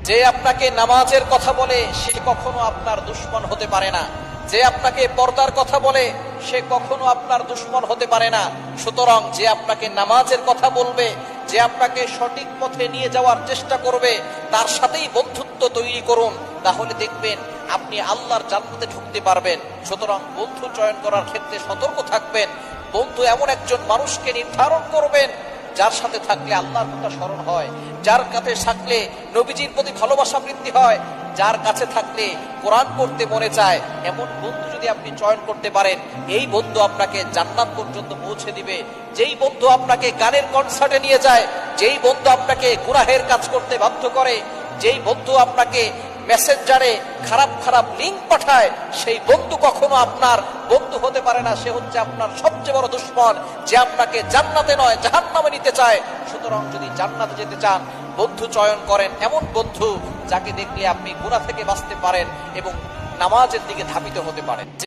যে আপনাকে নামাজের কথা বলে সে কখনো আপনার দুশমন হতে পারে না। যে আপনাকে পর্দার কথা বলে সে কখনো আপনার দুশমন হতে পারে না। সুতরাং যে আপনাকে নামাজের কথা বলবে, যে আপনাকে সঠিক পথে নিয়ে যাওয়ার চেষ্টা করবে, তার সাথেই বন্ধুত্ব তৈরি করুন। তাহলে দেখবেন আপনি আল্লাহর জান্নাতে ঢুকতে পারবেন। সুতরাং বন্ধু চয়ন করার ক্ষেত্রে সতর্ক থাকবেন। বন্ধু এমন একজন মানুষকে নির্ধারণ করবেন যার সাথে থাকলে আল্লাহর কথা স্মরণ হয়, যার কাছে থাকলে নবীজির প্রতি ভালোবাসা বৃদ্ধি হয়, যার কাছে থাকলে কোরআন পড়তে মনে চায়। এমন বন্ধু যদি আপনি চয়ন করতে পারেন, এই বন্ধু আপনাকে জান্নাত পর্যন্ত পৌঁছে দিবে। যেই বন্ধু আপনাকে গানের কনসার্টে নিয়ে যায়, যেই বন্ধু আপনাকে গুনাহের কাজ করতে বাধ্য করে, যেই বন্ধু আপনাকে মেসেঞ্জারে খারাপ খারাপ লিঙ্ক পাঠায়, সেই বন্ধু কখনো আপনার বন্ধু হতে পারে না। সে হচ্ছে আপনার সবচেয়ে বড় দুশমন, যে আপনাকে জান্নাতে নয় জাহান্নামে নিতে চায়। সুতরাং যদি জান্নাতে যেতে চান, বন্ধু চয়ন করেন এমন বন্ধু যাকে দেখলে আপনি গুনাহ থেকে বাঁচতে পারেন এবং নামাজের দিকে ধাবিত হতে পারেন।